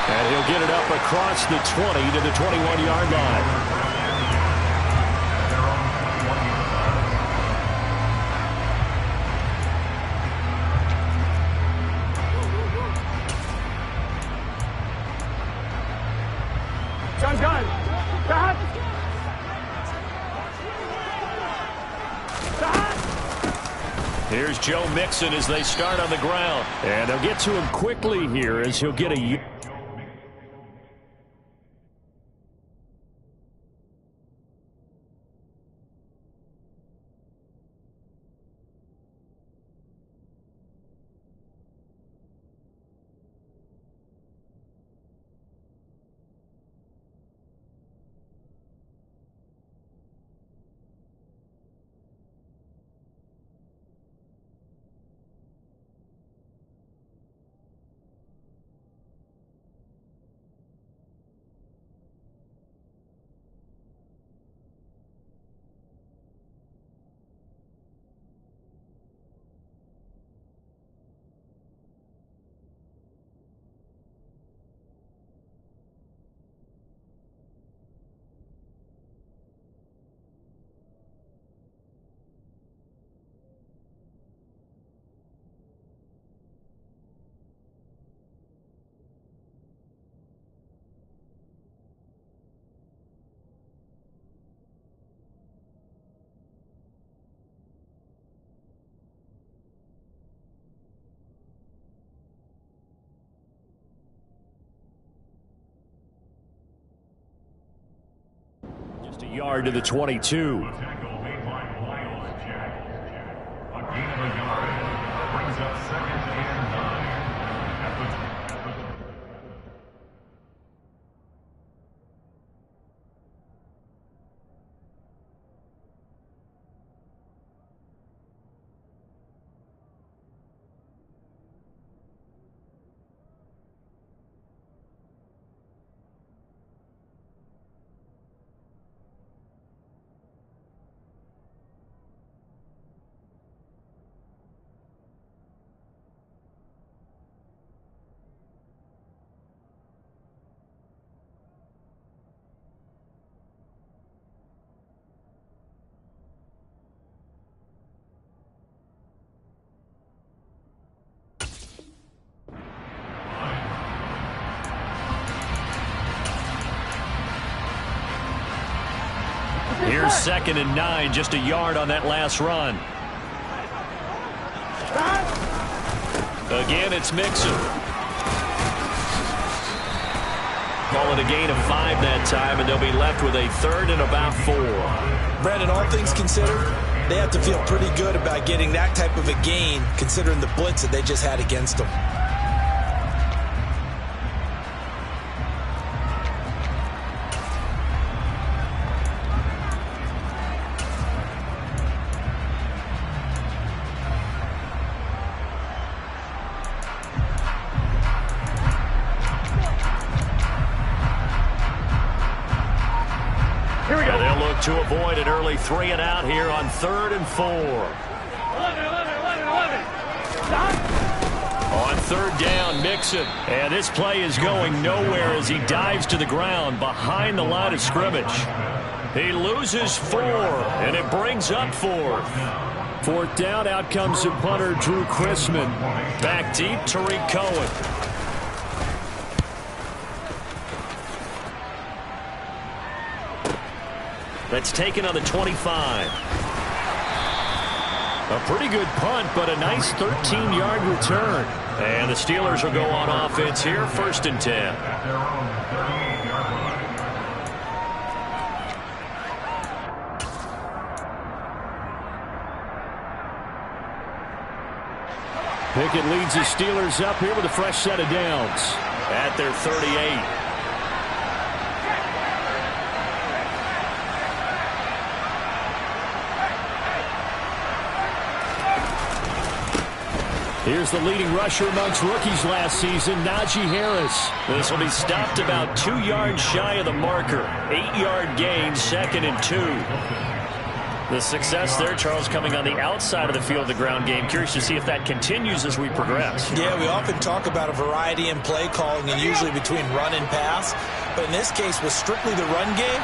And he'll get it up across the 20 to the 21-yard line. Here's Joe Mixon as they start on the ground. And they'll get to him quickly here as he'll get a... Just a yard to the 22. A gain of a yard brings up 2nd and 9 at the Here's 2nd and 9, just a yard on that last run. Again, it's Mixon. Call it a gain of 5 that time, and they'll be left with a 3rd and about 4. Brandon, all things considered, they have to feel pretty good about getting that type of a gain, considering the blitz that they just had against them. To avoid an early 3 and out here on 3rd and 4. On 3rd down, Mixon. And this play is going nowhere as he dives to the ground behind the line of scrimmage. He loses 4, and it brings up 4th. 4th down, out comes the punter, Drew Chrisman. Back deep, Tariq Cohen. That's taken on the 25. A pretty good punt, but a nice 13-yard return. And the Steelers will go on offense here, 1st and 10. Pickett leads the Steelers up here with a fresh set of downs at their 38. Here's the leading rusher amongst rookies last season, Najee Harris. This will be stopped about 2 yards shy of the marker. 8-yard gain, 2nd and 2. The success there, Charles, coming on the outside of the field, the ground game. Curious to see if that continues as we progress. Yeah, we often talk about a variety in play calling and usually between run and pass. But in this case, with strictly the run game,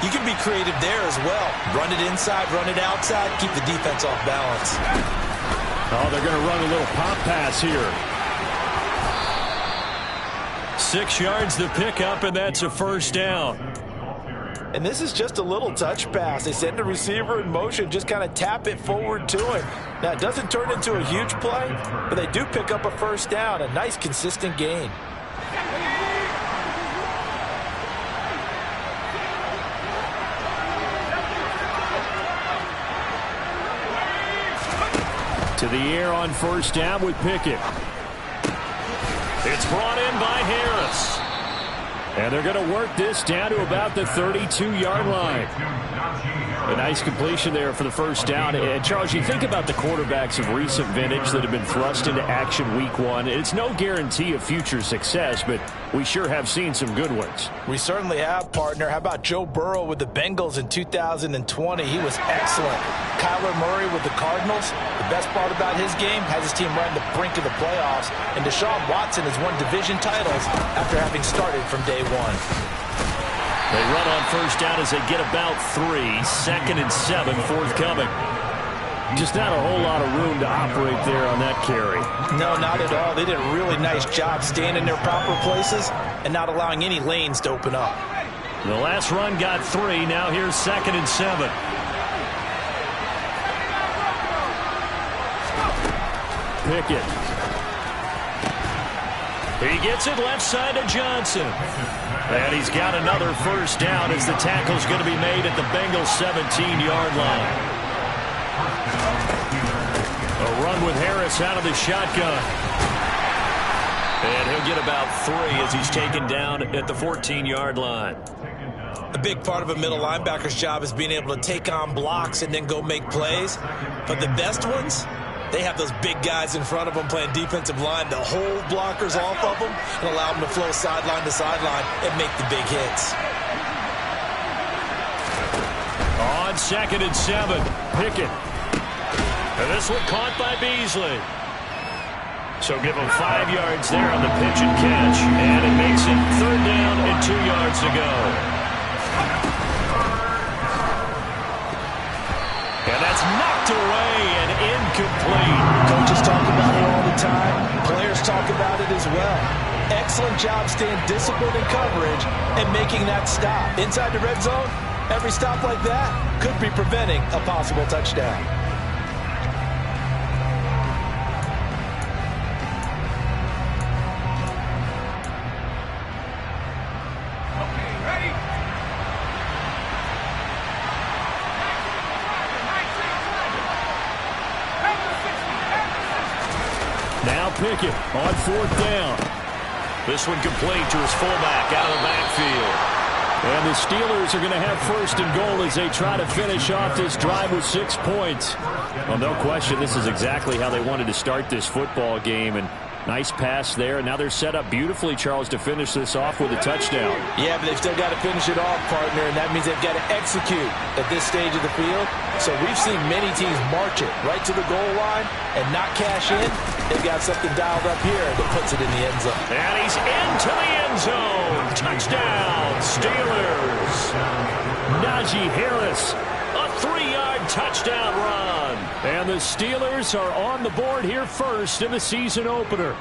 you can be creative there as well. Run it inside, run it outside, keep the defense off balance. Oh, they're going to run a little pop pass here. 6 yards the pickup, and that's a first down. And this is just a little touch pass. They send the receiver in motion, just kind of tap it forward to him. Now, it doesn't turn into a huge play, but they do pick up a first down, a nice, consistent gain. To the air on first down with Pickett. It's brought in by Harris. And they're going to work this down to about the 32-yard line. A nice completion there for the first down. And, Charles, you think about the quarterbacks of recent vintage that have been thrust into action week one. It's no guarantee of future success, but we sure have seen some good ones. We certainly have, partner. How about Joe Burrow with the Bengals in 2020? He was excellent. Kyler Murray with the Cardinals. The best part about his game has his team right on the brink of the playoffs. And Deshaun Watson has won division titles after having started from day one. They run on first down as they get about 3. 2nd and 7 forthcoming. Just not a whole lot of room to operate there on that carry. No, not at all. They did a really nice job staying in their proper places and not allowing any lanes to open up. The last run got 3. Now here's 2nd and 7. Pickett. He gets it left side to Johnson. And he's got another first down as the tackle's going to be made at the Bengals' 17-yard line. A run with Harris out of the shotgun. And he'll get about 3 as he's taken down at the 14-yard line. A big part of a middle linebacker's job is being able to take on blocks and then go make plays. But the best ones, they have those big guys in front of them playing defensive line to hold blockers off of them and allow them to flow sideline to sideline and make the big hits. On 2nd and 7, Pickett. And this one caught by Beasley. So give him 5 yards there on the pitch and catch. And it makes it 3rd down and 2 yards to go. And that's knocked away and incomplete. Coaches talk about it all the time. Players talk about it as well. Excellent job staying disciplined in coverage and making that stop. Inside the red zone, every stop like that could be preventing a possible touchdown. Pickett on 4th down. This one complete to his fullback out of the backfield. And the Steelers are going to have 1st and goal as they try to finish off this drive with 6 points. Well, no question, this is exactly how they wanted to start this football game. And nice pass there. And now they're set up beautifully, Charles, to finish this off with a touchdown. Yeah, but they've still got to finish it off, partner, and that means they've got to execute at this stage of the field. So we've seen many teams march it right to the goal line and not cash in. They've got something dialed up here that puts it in the end zone. And he's into the end zone. Touchdown, Steelers. Najee Harris, a 3-yard touchdown run. And the Steelers are on the board here first in the season opener.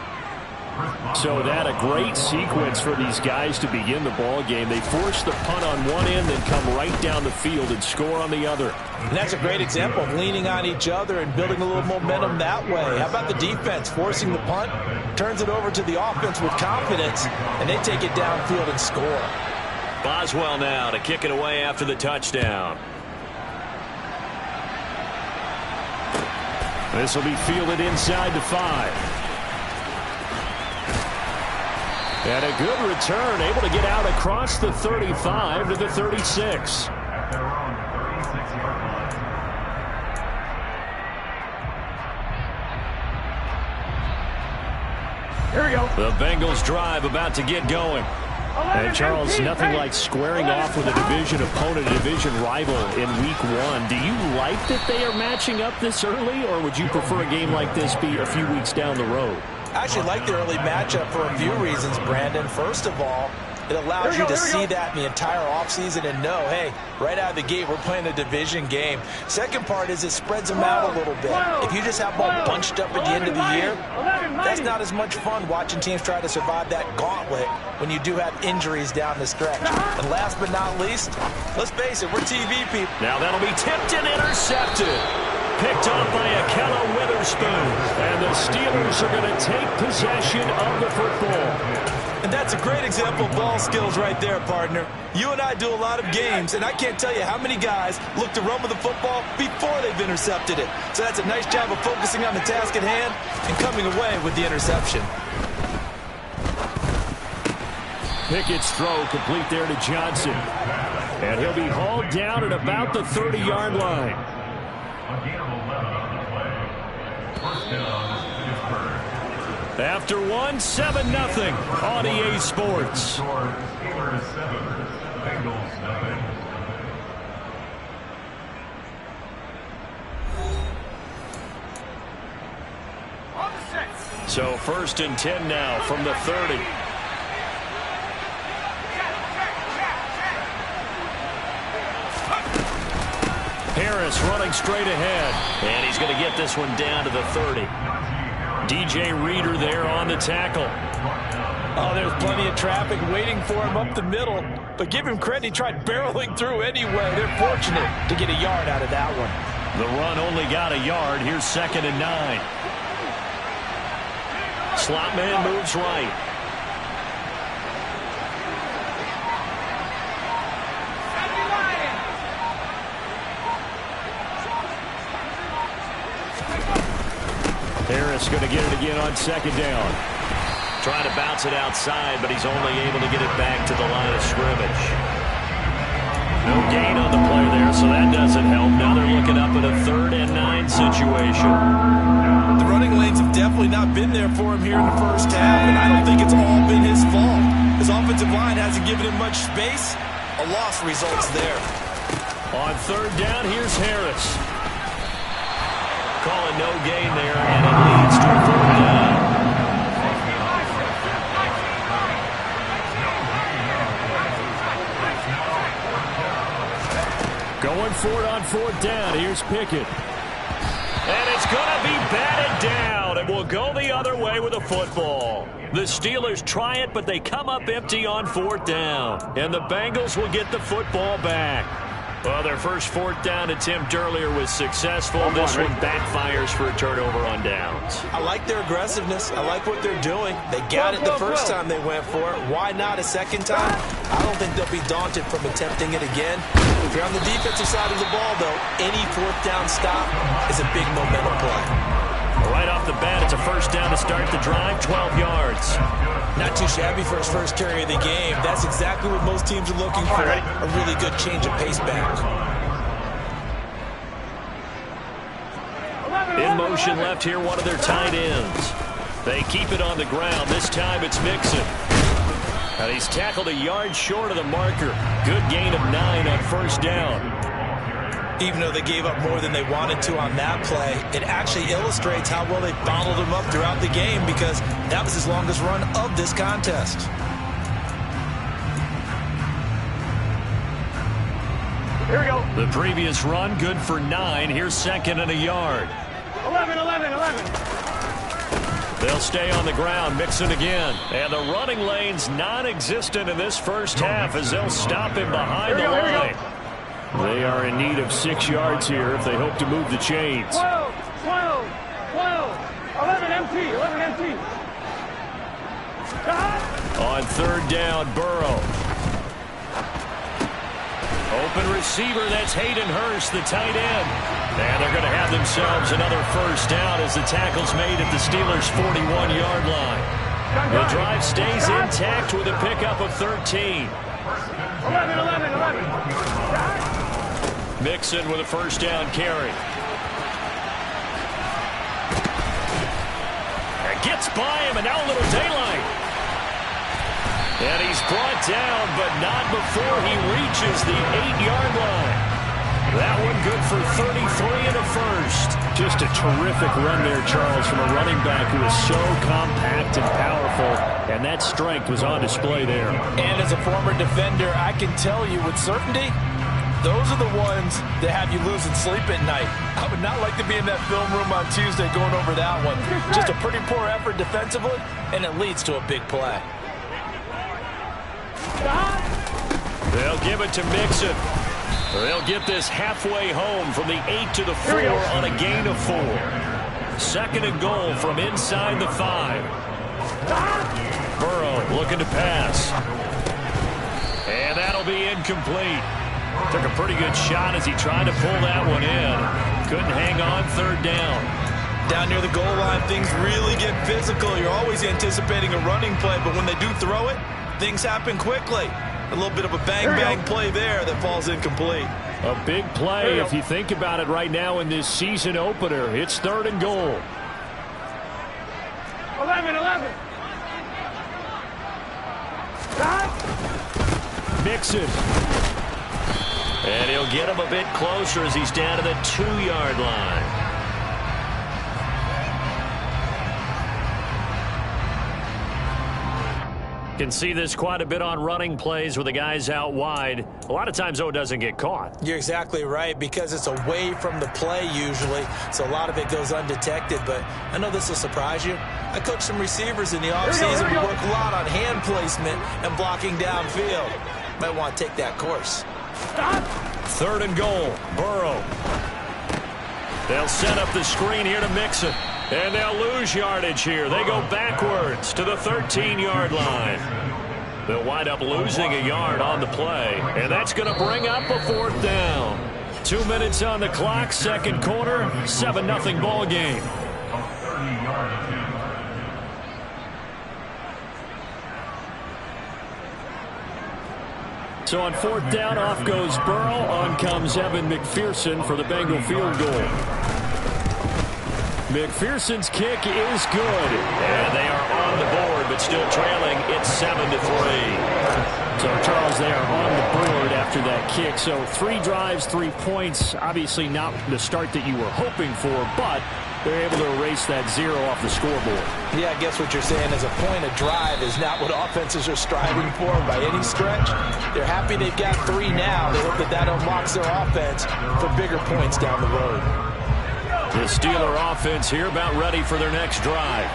So that a great sequence for these guys to begin the ball game. They force the punt on one end, then come right down the field and score on the other. And that's a great example of leaning on each other and building a little momentum that way. How about the defense forcing the punt, turns it over to the offense with confidence, and they take it downfield and score. Boswell now to kick it away after the touchdown. This will be fielded inside the 5. And a good return, able to get out across the 35 to the 36. Here we go. The Bengals drive about to get going. And Charles, nothing like squaring off with a division opponent, a division rival in week 1. Do you like that they are matching up this early, or would you prefer a game like this be a few weeks down the road? I actually like the early matchup for a few reasons, Brandon. First of all, it allows you to see that in the entire offseason and know, hey, right out of the gate, we're playing a division game. Second part is it spreads them out a little bit. If you just have them all bunched up at the end of the year, that's not as much fun watching teams try to survive that gauntlet when you do have injuries down the stretch. And last but not least, let's face it, we're TV people. Now that'll be tipped and intercepted. Picked off by Akella Witherspoon. And the Steelers are going to take possession of the football. And that's a great example of ball skills right there, partner. You and I do a lot of games, and I can't tell you how many guys look to run with the football before they've intercepted it. So that's a nice job of focusing on the task at hand and coming away with the interception. Pickett's throw complete there to Johnson. And he'll be hauled down at about the 30-yard line. After 1, 7-0 on EA Sports. So 1st and 10 now from the 30. Harris running straight ahead. And he's going to get this one down to the 30. DJ Reader there on the tackle. Oh, there's plenty of traffic waiting for him up the middle. But give him credit, he tried barreling through anyway. They're fortunate to get a yard out of that one. The run only got a yard. Here's 2nd and 9. Slot man moves right. Harris going to get it again on 2nd down. Trying to bounce it outside, but he's only able to get it back to the line of scrimmage. No gain on the play there, so that doesn't help. Now they're looking up at a 3rd and 9 situation. The running lanes have definitely not been there for him here in the first half, and I don't think it's all been his fault. His offensive line hasn't given him much space. A loss results there. On 3rd down, here's Harris. Calling no gain there, and it leads to a 4th down. Going for it on 4th down. Here's Pickett. And it's going to be batted down. It will go the other way with a football. The Steelers try it, but they come up empty on 4th down. And the Bengals will get the football back. Well, their first 4th down attempt earlier was successful. This one backfires for a turnover on downs. I like their aggressiveness. I like what they're doing. They got it the first time they went for it. Why not a second time? I don't think they'll be daunted from attempting it again. If you're on the defensive side of the ball, though, any 4th down stop is a big momentum play. Right off the bat, it's a 1st down to start the drive, 12 yards. Not too shabby for his first carry of the game. That's exactly what most teams are looking for, a really good change of pace back. In motion left here, one of their tight ends. They keep it on the ground. This time it's Mixon. And he's tackled a yard short of the marker. Good gain of 9 on 1st down. Even though they gave up more than they wanted to on that play, it actually illustrates how well they bottled him up throughout the game because that was his longest run of this contest. Here we go. The previous run, good for 9. Here's 2nd and a yard. 11. They'll stay on the ground. Mixon again. And the running lane's non-existent in this first half as they'll stop him behind the line. They are in need of 6 yards here if they hope to move the chains. 12. 11 empty. On 3rd down, Burrow. Open receiver, that's Hayden Hurst, the tight end. And they're going to have themselves another 1st down as the tackle's made at the Steelers' 41-yard line. The drive stays intact with a pickup of 13. 11. Mixon with a 1st down carry. And gets by him, and now a little daylight. And he's brought down, but not before he reaches the 8-yard line. That one good for 33 and a first. Just a terrific run there, Charles, from a running back who is so compact and powerful, and that strength was on display there. And as a former defender, I can tell you with certainty, those are the ones that have you losing sleep at night. I would not like to be in that film room on Tuesday going over that one. Just a pretty poor effort defensively, and it leads to a big play. They'll give it to Mixon. They'll get this halfway home from the 8 to the 4 on a gain of 4. Second and goal from inside the 5. Burrow looking to pass. And that'll be incomplete. Took a pretty good shot as he tried to pull that one in. Couldn't hang on third down. Down near the goal line, things really get physical. You're always anticipating a running play, but when they do throw it, things happen quickly. A little bit of a bang-bang play there that falls incomplete. A big play if you think about it right now in this season opener. It's third and goal. 11. Mixon. And he'll get him a bit closer as he's down to the 2-yard line. Can see this quite a bit on running plays with the guys out wide. A lot of times, though, it doesn't get caught. You're exactly right, because it's away from the play usually, so a lot of it goes undetected. But I know this will surprise you. I coached some receivers in the offseason. We work a lot on hand placement and blocking downfield. Might want to take that course. Third and goal, Burrow. They'll set up the screen here to Mixon. And they'll lose yardage here. They go backwards to the 13-yard line. They'll wind up losing a yard on the play. And that's going to bring up a 4th down. 2 minutes on the clock, second quarter, 7-0 ball game. So on 4th down, off goes Burrow. On comes Evan McPherson for the Bengal field goal. McPherson's kick is good. And they are on the board, but still trailing. It's 7-3. So, Charles, they are on the board after that kick. So 3 drives, 3 points. Obviously not the start that you were hoping for, but they're able to erase that 0 off the scoreboard. Yeah, I guess what you're saying is a point of drive is not what offenses are striving for by any stretch. They're happy they've got 3 now. They hope that unlocks their offense for bigger points down the road. The Steeler offense here about ready for their next drive.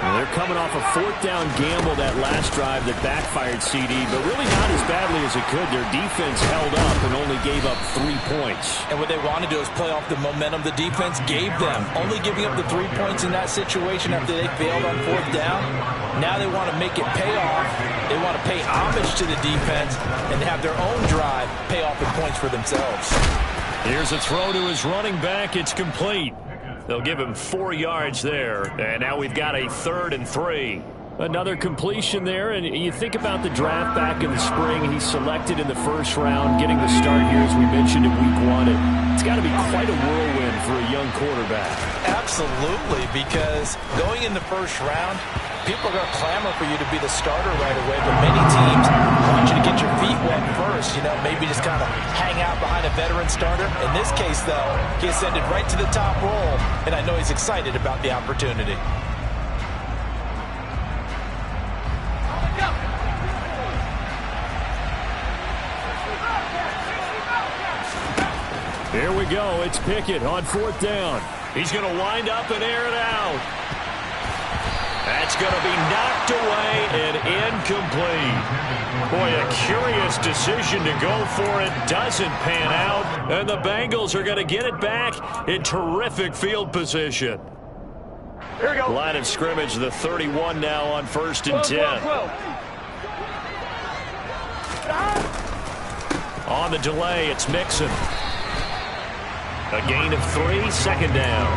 And they're coming off a 4th down gamble that last drive that backfired CD, but really not as badly as it could. Their defense held up and only gave up 3 points. And what they want to do is play off the momentum the defense gave them. Only giving up the 3 points in that situation after they failed on 4th down. Now they want to make it pay off. They want to pay homage to the defense and have their own drive pay off with points for themselves. Here's a throw to his running back. It's complete. They'll give him 4 yards there. And now we've got a 3rd and 3. Another completion there, and you think about the draft back in the spring. He's selected in the 1st round, getting the start here, as we mentioned, in week 1. It's got to be quite a whirlwind for a young quarterback. Absolutely, because going in the 1st round, people are going to clamor for you to be the starter right away, but many teams want you to get your feet wet first, maybe just kind of hang out behind a veteran starter. In this case, though, he ascended right to the top role, and I know he's excited about the opportunity. Here we go. It's Pickett on 4th down. He's going to wind up and air it out. That's going to be knocked away and incomplete. Boy, a curious decision to go for it. Doesn't pan out. And the Bengals are going to get it back in terrific field position. Here we go. Line of scrimmage, the 31 now on 1st and 10. 12. On the delay, it's Mixon. A gain of 3, 2nd down.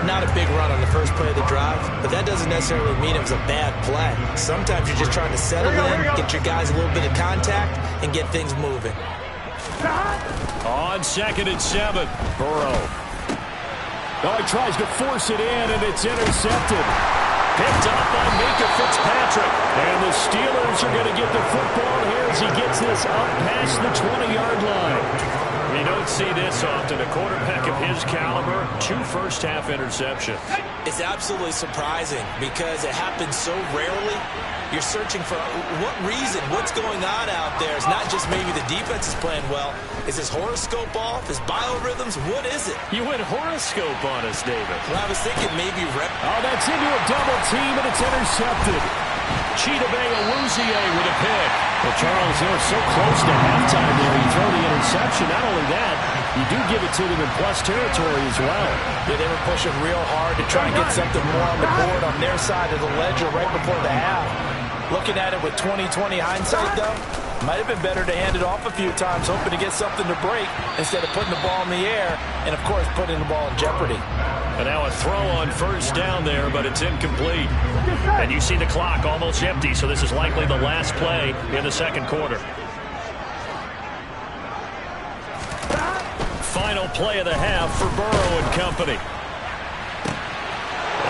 Not a big run on the first play of the drive, but that doesn't necessarily mean it was a bad play. Sometimes you're just trying to settle in, get your guys a little bit of contact, and get things moving. On 2nd and 7, Burrow. Oh, he tries to force it in, and it's intercepted. Picked up by Minka Fitzpatrick. And the Steelers are going to get the football here as he gets this up past the 20-yard line. You don't see this often. A quarterback of his caliber, 2 first-half interceptions. It's absolutely surprising because it happens so rarely. You're searching for what reason, what's going on out there. It's not just maybe the defense is playing well. Is his horoscope off? His biorhythms? What is it? You went horoscope on us, David. Well, I was thinking maybe Oh, that's into a double team, and it's intercepted. Chidobe Awuzie with a pick. Well, Charles, they're so close to halftime there. You throw the interception. Not only that, you do give it to them in plus territory as well. Yeah, they were pushing real hard to try to get something more on the board on their side of the ledger right before the half. Looking at it with 20/20 hindsight, though, might have been better to hand it off a few times, hoping to get something to break instead of putting the ball in the air and, of course, putting the ball in jeopardy. And now a throw on first down there, but it's incomplete. And you see the clock almost empty, so this is likely the last play in the second quarter. Final play of the half for Burrow and company.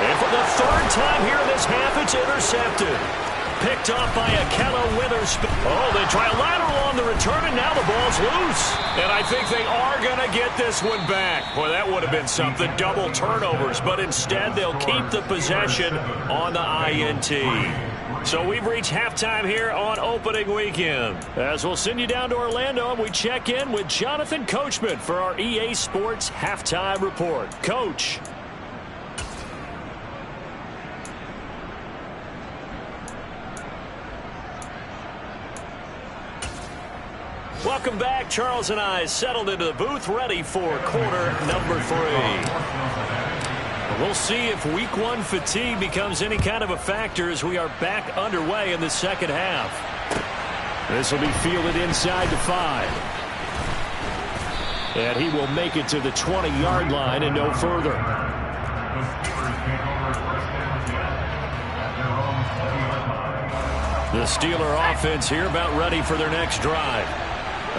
And for the third time here in this half, it's intercepted. Picked off by Akello Witherspoon. Oh, they try a lateral on the return, and now the ball's loose. And I think they are going to get this one back. Boy, that would have been something. Double turnovers, but instead they'll keep the possession on the INT. So we've reached halftime here on opening weekend. As we'll send you down to Orlando, and we check in with Jonathan Coachman for our EA Sports Halftime Report. Coach. Welcome back. Charles and I settled into the booth, ready for quarter number 3. We'll see if week 1 fatigue becomes any kind of a factor as we are back underway in the second half. This will be fielded inside the 5. And he will make it to the 20-yard line and no further. The Steeler offense here about ready for their next drive.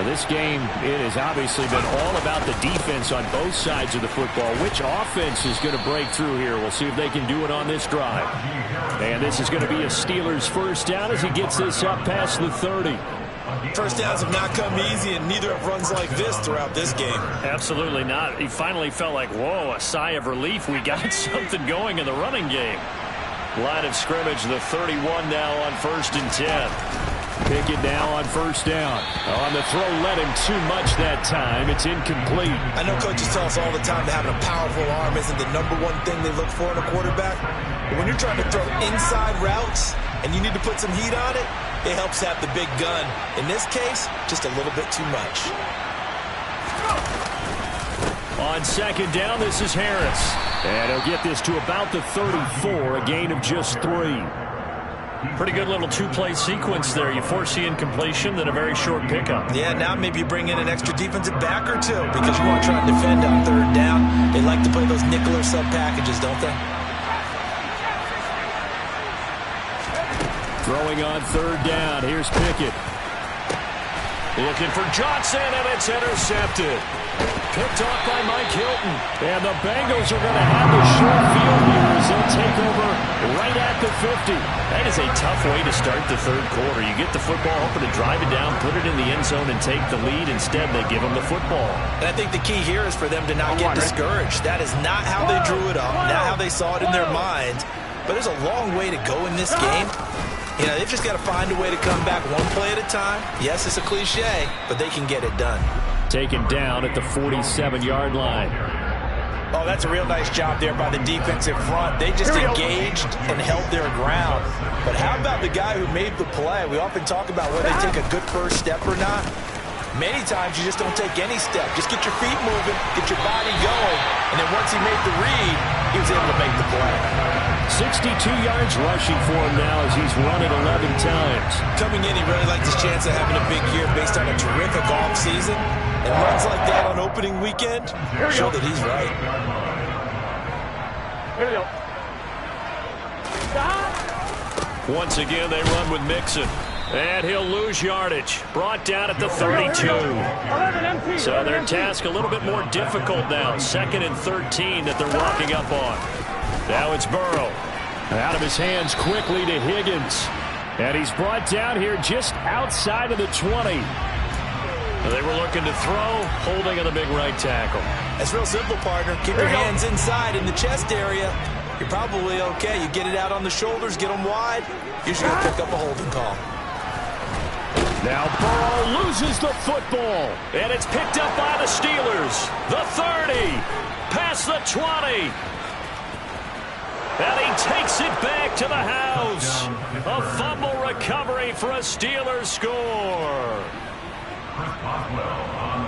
This game, it has obviously been all about the defense on both sides of the football. Which offense is going to break through here? We'll see if they can do it on this drive. And this is going to be a Steelers first down as he gets this up past the 30. first downs have not come easy, and neither have runs like this throughout this game. Absolutely not. He finally felt like, whoa, a sigh of relief. We got something going in the running game. Line of scrimmage, the 31 now on 1st and 10. Pickett now on first down. On the throw, led him too much that time. It's incomplete. I know coaches tell us all the time that having a powerful arm isn't the #1 thing they look for in a quarterback. But when you're trying to throw inside routes and you need to put some heat on it, it helps have the big gun. In this case, just a little bit too much. On second down, this is Harris. And he'll get this to about the 34, a gain of just 3. Pretty good little two-play sequence there. You force the incompletion, then a very short pickup. Yeah, now maybe you bring in an extra defensive back or two because you want to try and defend on 3rd down. They like to play those nickel or sub packages, don't they? Throwing on 3rd down. Here's Pickett. Looking for Johnson, and it's intercepted. Picked off by Mike Hilton. And the Bengals are going to have the short field here as they'll take over right at the 50. That is a tough way to start the 3rd quarter. You get the football, hoping to drive it down, put it in the end zone, and take the lead. Instead, they give them the football. And I think the key here is for them to not get discouraged. That is not how they drew it up, not how they saw it in their mind. But there's a long way to go in this game. You know, they've just got to find a way to come back one play at a time. Yes, it's a cliche, but they can get it done. Taken down at the 47-yard line. Oh, that's a real nice job there by the defensive front. They just engaged and held their ground. But how about the guy who made the play? We often talk about whether they take a good first step or not. Many times you just don't take any step. Just get your feet moving, get your body going, and then once he made the read, he was able to make the play. 62 yards rushing for him now as he's run it 11 times. Coming in, he really liked his chance of having a big year based on a terrific offseason. And runs like that on opening weekend show that he's right. Here we go. Once again, they run with Mixon. And he'll lose yardage. Brought down at the 32. So their task a little bit more difficult now. 2nd and 13 that they're walking up on. Now it's Burrow. Out of his hands quickly to Higgins. And he's brought down here just outside of the 20. They were looking to throw, holding on the big right tackle. It's real simple, partner. Keep your hands inside in the chest area. You're probably okay. You get it out on the shoulders, get them wide. You're just going to pick up a holding call. Now Burrow loses the football. And it's picked up by the Steelers. The 30. Past the 20. And he takes it back to the house. A fumble recovery for a Steelers score.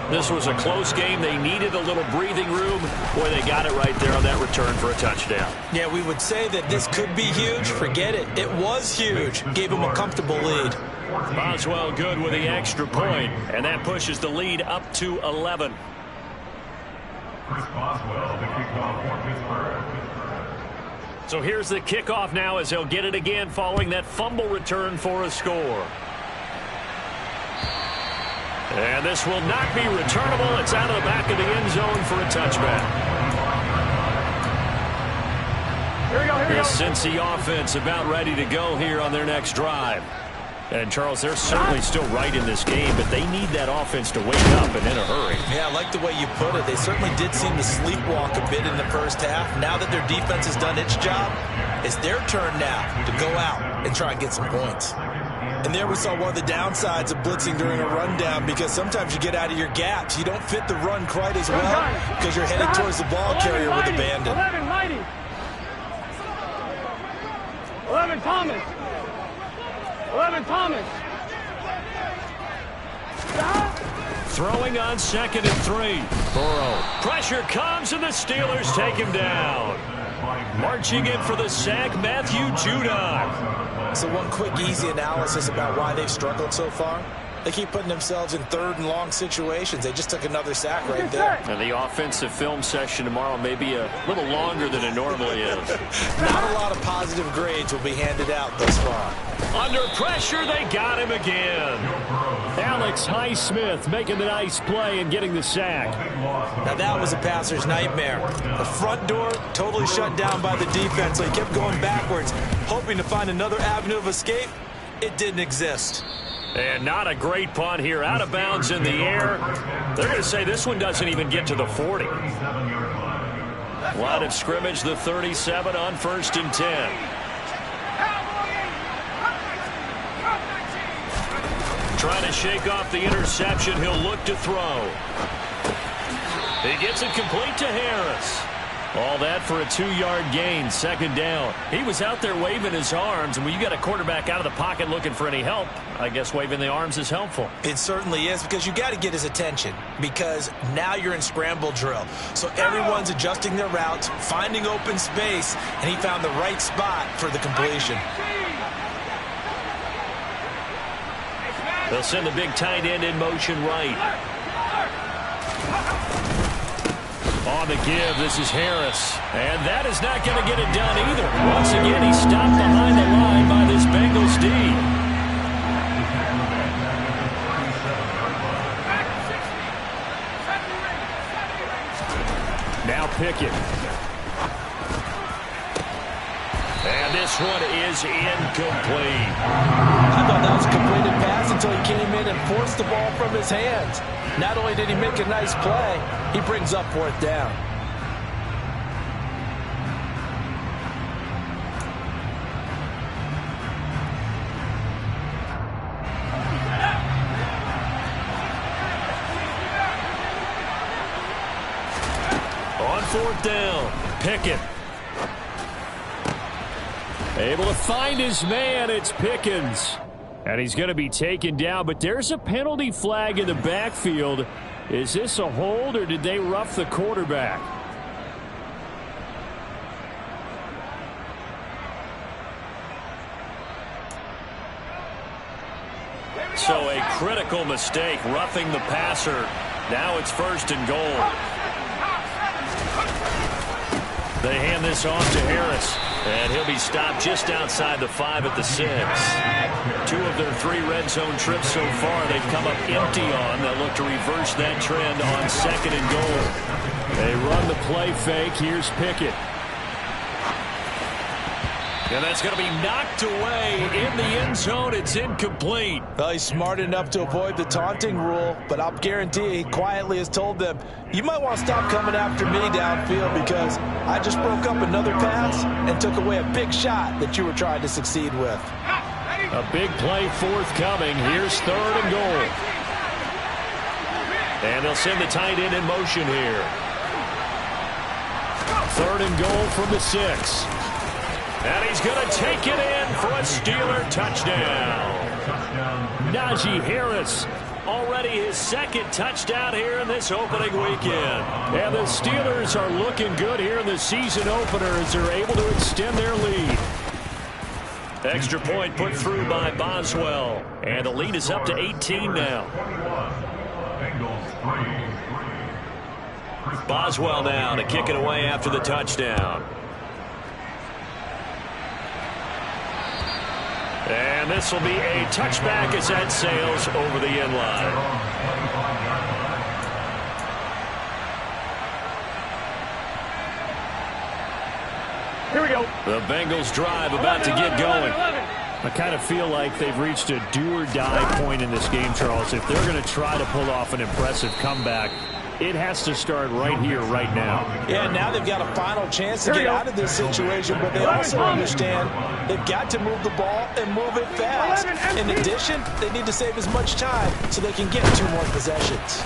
This was a close game. They needed a little breathing room. Boy, they got it right there on that return for a touchdown. Yeah, we would say that this could be huge. Forget it. It was huge. Gave him a comfortable lead. Boswell good with the extra point, and that pushes the lead up to 11. Chris Boswell, the kickoff for Pittsburgh. So here's the kickoff now as he'll get it again following that fumble return for a score. And this will not be returnable. It's out of the back of the end zone for a touchback. The Cincy offense about ready to go here on their next drive. And, Charles, they're certainly still right in this game, but they need that offense to wake up and in a hurry. Yeah, I like the way you put it. They certainly did seem to sleepwalk a bit in the first half. Now that their defense has done its job, it's their turn now to go out and try and get some points. And there we saw one of the downsides of blitzing during a rundown, because sometimes you get out of your gaps. You don't fit the run quite as well because you're headed towards the ball carrier with abandon. 11 Mighty. 11 Thomas. 11 Thomas. Throwing on 2nd and 3. Burrow. Pressure comes and the Steelers take him down. Marching in for the sack, Matthew Judon. So one quick, easy analysis about why they've struggled so far. They keep putting themselves in 3rd and long situations. They just took another sack right there. And the offensive film session tomorrow may be a little longer than it normally is. Not a lot of positive grades will be handed out thus far. Under pressure, they got him again. Alex Highsmith making the nice play and getting the sack. Now that was a passer's nightmare. The front door totally shut down by the defense, so he kept going backwards, hoping to find another avenue of escape. It didn't exist. And not a great punt here. Out of bounds in the air. They're going to say this one doesn't even get to the 40. Line of scrimmage, the 37 on 1st and 10. Trying to shake off the interception. He'll look to throw. He gets it complete to Harris. All that for a 2-yard gain, 2nd down. He was out there waving his arms, and when you got a quarterback out of the pocket looking for any help, I guess waving the arms is helpful. It certainly is, because you got to get his attention, because now you're in scramble drill. So everyone's adjusting their routes, finding open space, and he found the right spot for the completion. They'll send the big tight end in motion right. On the give, this is Harris. And that is not going to get it done either. Once again, he's stopped behind the line by this Bengals D. Now Pickett. And this one is incomplete. I thought that was a completed pass until he came in and forced the ball from his hands. Not only did he make a nice play, he brings up 4th down. On 4th down, Pickett. Able to find his man, it's Pickens. And he's going to be taken down, but there's a penalty flag in the backfield. Is this a hold, or did they rough the quarterback? So a critical mistake, roughing the passer. Now it's 1st and goal. They hand this off to Harris. And he'll be stopped just outside the 5 at the 6. 2 of their 3 red zone trips so far they've come up empty on. They'll look to reverse that trend on 2nd and goal. They run the play fake. Here's Pickett. And that's going to be knocked away in the end zone. It's incomplete. Well, he's smart enough to avoid the taunting rule, but I'll guarantee he quietly has told them, you might want to stop coming after me downfield because I just broke up another pass and took away a big shot that you were trying to succeed with. A big play forthcoming. Here's 3rd and goal. And they'll send the tight end in motion here. 3rd and goal from the 6. And he's going to take it in for a Steeler touchdown. Najee Harris, already his 2nd touchdown here in this opening weekend. And the Steelers are looking good here in the season opener as they're able to extend their lead. Extra point put through by Boswell. And the lead is up to 18 now. Boswell now to kick it away after the touchdown. And this will be a touchback as that sails over the end line. Here we go. The Bengals drive about to get going. 11. I kind of feel like they've reached a do-or-die point in this game, Charles. If they're going to try to pull off an impressive comeback, it has to start right here, right now. Yeah, now they've got a final chance to get out of this situation, but they also understand they've got to move the ball and move it fast. In addition, they need to save as much time so they can get 2 more possessions.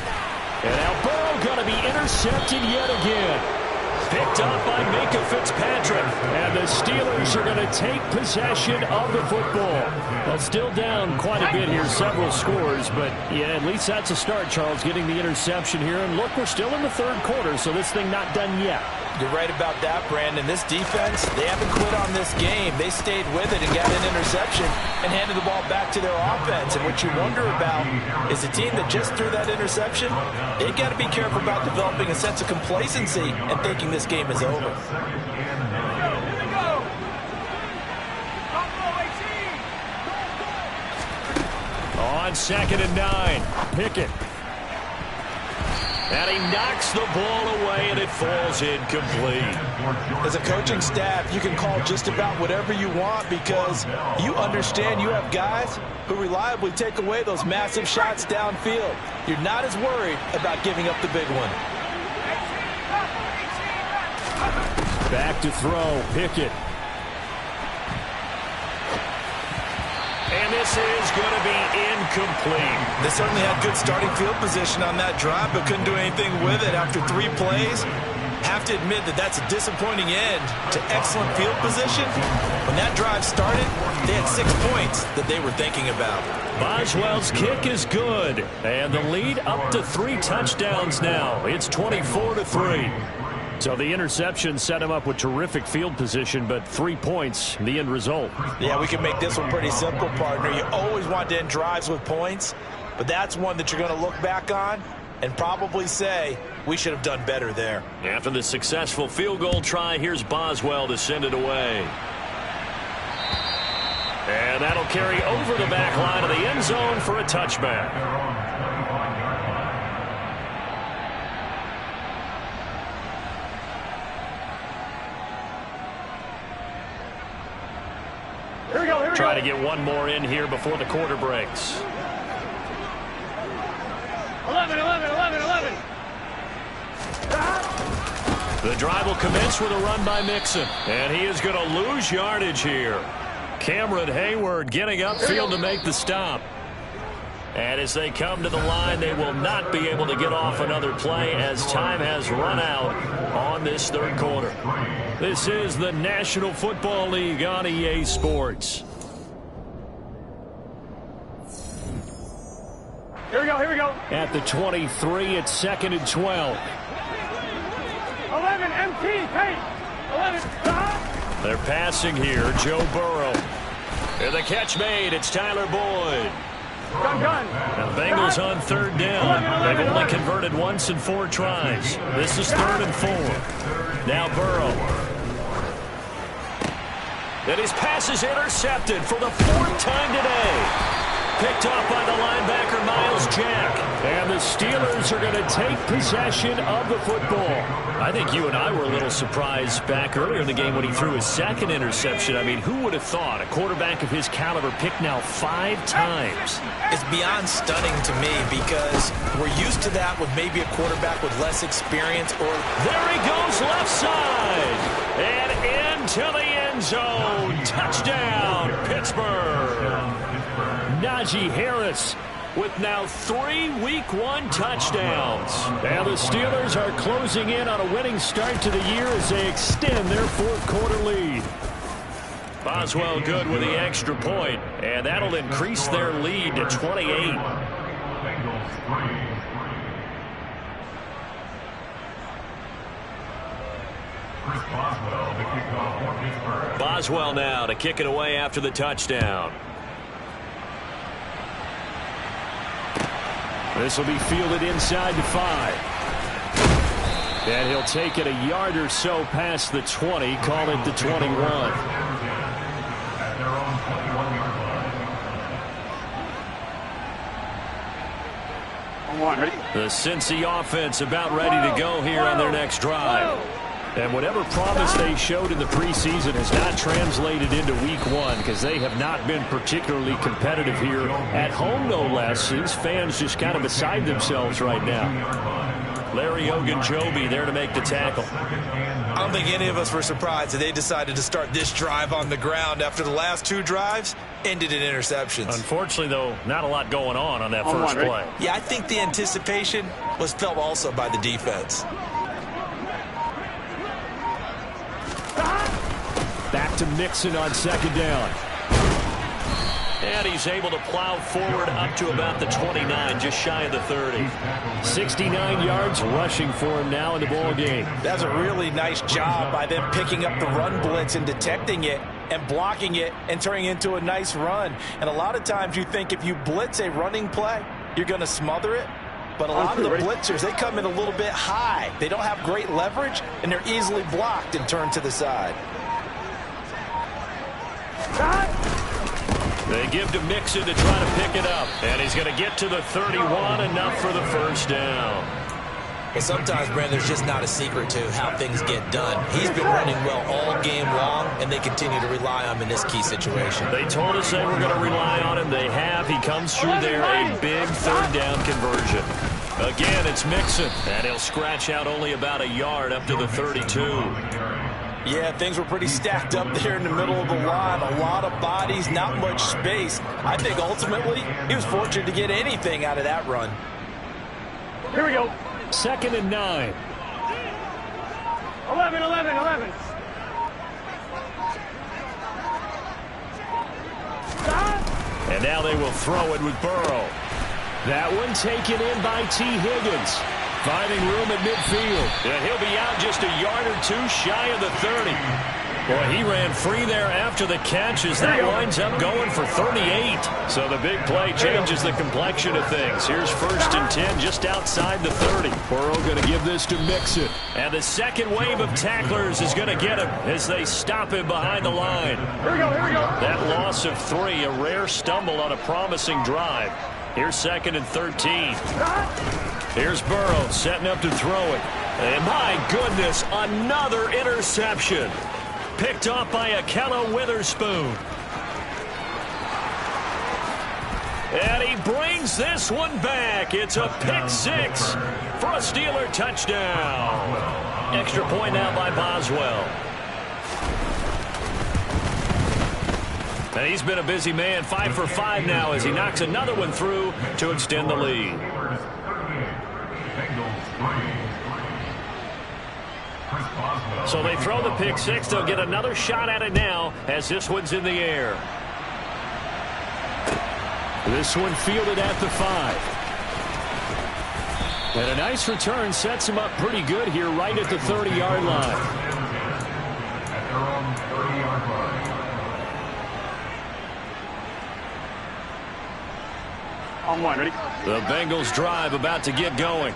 And now Burrow going to be intercepted yet again. Picked up by Minka Fitzpatrick. And the Steelers are going to take possession of the football. Well, still down quite a bit here, several scores. But, yeah, at least that's a start, Charles, getting the interception here. And, look, we're still in the 3rd quarter, so this thing not done yet. You're right about that, Brandon. This defense, they haven't quit on this game. They stayed with it and got an interception and handed the ball back to their offense. And what you wonder about is a team that just threw that interception, they've got to be careful about developing a sense of complacency and thinking this game is over. On 2nd and 9, Pickett. And he knocks the ball away, and it falls incomplete. As a coaching staff, you can call just about whatever you want because you understand you have guys who reliably take away those massive shots downfield. You're not as worried about giving up the big one. Back to throw, Pickett. And this is going to be incomplete. They certainly had good starting field position on that drive, but couldn't do anything with it after 3 plays. Have to admit that that's a disappointing end to excellent field position. When that drive started, they had 6 points that they were thinking about. Boswell's kick is good. And the lead up to 3 touchdowns now. It's 24-3. So the interception set him up with terrific field position, but 3 points, the end result. Yeah, we can make this one pretty simple, partner. You always want to end drives with points, but that's one that you're going to look back on and probably say, we should have done better there. After the successful field goal try, here's Boswell to send it away. And that'll carry over the back line of the end zone for a touchback. Try to get one more in here before the quarter breaks. 11. The drive will commence with a run by Mixon. And he is going to lose yardage here. Cameron Hayward getting upfield to make the stop. And as they come to the line, they will not be able to get off another play as time has run out on this 3rd quarter. This is the National Football League on EA Sports. Here we go. At the 23, it's 2nd and 12. 11, MT, Pate. 11, stop. They're passing here, Joe Burrow. And the catch made, it's Tyler Boyd. Gun. Now the Bengals on 3rd down. They've only converted once in 4 tries. This is 3rd and 4. Now Burrow. And his pass is intercepted for the 4th time today. Picked off by the linebacker, Miles Jack. And the Steelers are going to take possession of the football. I think you and I were a little surprised back earlier in the game when he threw his second interception. I mean, who would have thought a quarterback of his caliber picked now 5 times? It's beyond stunning to me because we're used to that with maybe a quarterback with less experience. Or there he goes left side and into the end zone. Touchdown, Pittsburgh. Najee Harris with now 3 Week 1 touchdowns. And the Steelers are closing in on a winning start to the year as they extend their 4th quarter lead. Boswell good with the extra point, and that'll increase their lead to 28. Boswell now to kick it away after the touchdown. This will be fielded inside the 5. And he'll take it a yard or so past the 20, call it the 21. The Cincy offense about ready to go here on their next drive. And whatever promise they showed in the preseason has not translated into Week 1 because they have not been particularly competitive here at home, no less. These fans just kind of beside themselves right now. Larry Ogunjobi there to make the tackle. I don't think any of us were surprised that they decided to start this drive on the ground after the last 2 drives ended in interceptions. Unfortunately, though, not a lot going on that first play. Yeah, I think the anticipation was felt also by the defense. Back to Mixon on 2nd down. And he's able to plow forward up to about the 29, just shy of the 30. 69 yards rushing for him now in the ball game. That's a really nice job by them picking up the run blitz and detecting it and blocking it and turning it into a nice run. And a lot of times you think if you blitz a running play, you're going to smother it. But a lot of the blitzers, they come in a little bit high. They don't have great leverage, and they're easily blocked and turned to the side. They give to Mixon to try to pick it up. And he's going to get to the 31, enough for the first down. Well, sometimes, Brandon, there's just not a secret to how things get done. He's been running well all game long, and they continue to rely on him in this key situation. They told us they were going to rely on him. They have. He comes through there, a big 3rd down conversion. Again, it's Mixon, and he'll scratch out only about a yard up to the 32. Yeah, things were pretty stacked up there in the middle of the line. A lot of bodies, not much space. I think ultimately he was fortunate to get anything out of that run. Here we go. 2nd and 9. 11, 11, 11. And now they will throw it with Burrow. That one taken in by T. Higgins. Finding room at midfield. And he'll be out just a yard or 2 shy of the 30. Boy, he ran free there after the catch as that winds up going for 38. So the big play changes the complexion of things. Here's 1st and 10 just outside the 30. Burrow going to give this to Mixon. And the second wave of tacklers is going to get him as they stop him behind the line. Here we go, here we go. That loss of 3, a rare stumble on a promising drive. Here's 2nd and 13. Here's Burrow setting up to throw it. And my goodness, another interception. Picked off by Akello Witherspoon. And he brings this one back. It's a pick 6 for a Steeler touchdown. Extra point now by Boswell. And he's been a busy man, 5 for 5 now as he knocks another one through to extend the lead. So they throw the pick 6. They'll get another shot at it now as this one's in the air. This one fielded at the 5. And a nice return sets him up pretty good here right at the 30-yard line. At their own 30-yard line. On 1, ready? The Bengals drive about to get going.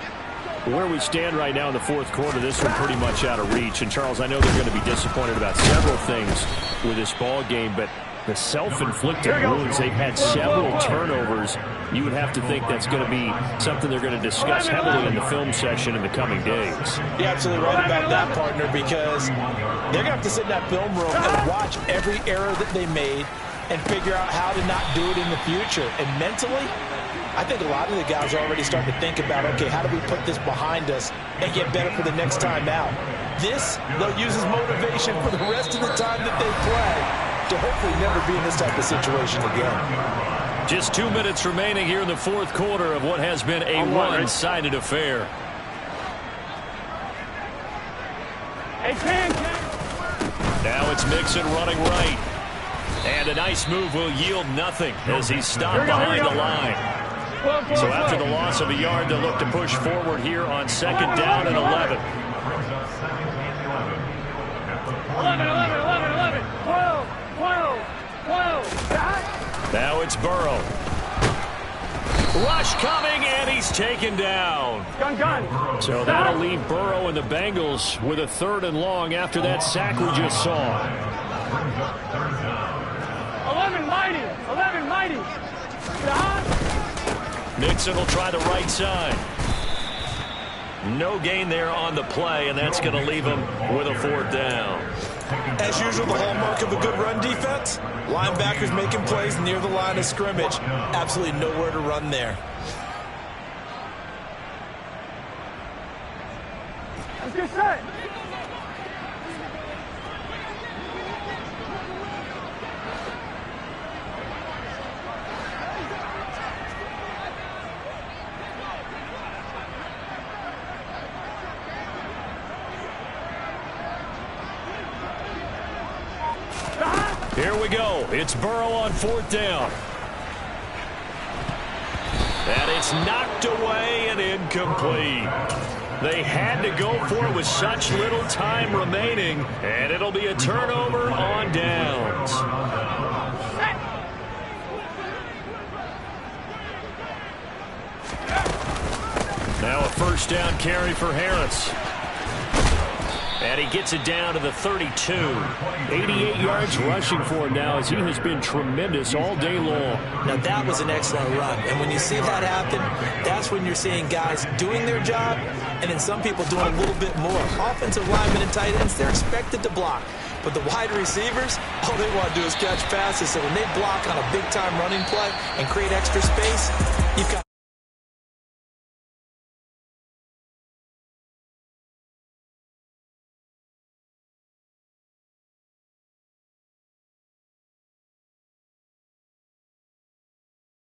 Where we stand right now in the 4th quarter, this one pretty much out of reach. And, Charles, I know they're going to be disappointed about several things with this ball game, but The self-inflicted wounds, they've had several turnovers. You would have to think that's going to be something they're going to discuss heavily in the film session in the coming days. You're absolutely right about that, partner, because they're going to have to sit in that film room and watch every error that they made and figure out how to not do it in the future. And mentally, I think a lot of the guys are already starting to think about, okay, how do we put this behind us and get better for the next time out? This, they'll use as motivation for the rest of the time that they play to hopefully never be in this type of situation again. Just 2 minutes remaining here in the fourth quarter of what has been a one-sided affair. Now it's Mixon running right. And a nice move will yield nothing as he's stopped behind the line. So after the loss of a yard, they'll look to push forward here on second down and 11. 11, 11, 11, 11, 12, 12, 12. Now it's Burrow. Rush coming, and he's taken down. Gun. So that'll leave Burrow and the Bengals with a 3rd and long after that sack we just saw. 11 mighty. Mixon will try the right side. No gain there on the play, and that's going to leave him with a 4th down. As usual, the hallmark of a good run defense, linebackers making plays near the line of scrimmage. Absolutely nowhere to run there. Let's get set. Here we go. It's Burrow on 4th down. And it's knocked away and incomplete. They had to go for it with such little time remaining, and it'll be a turnover on downs. Now a 1st down carry for Harris. And he gets it down to the 32. 88 yards rushing for him now as he has been tremendous all day long. Now that was an excellent run. And when you see that happen, that's when you're seeing guys doing their job and then some people doing a little bit more. Offensive linemen and tight ends, they're expected to block. But the wide receivers, all they want to do is catch passes. So when they block on a big-time running play and create extra space, you've got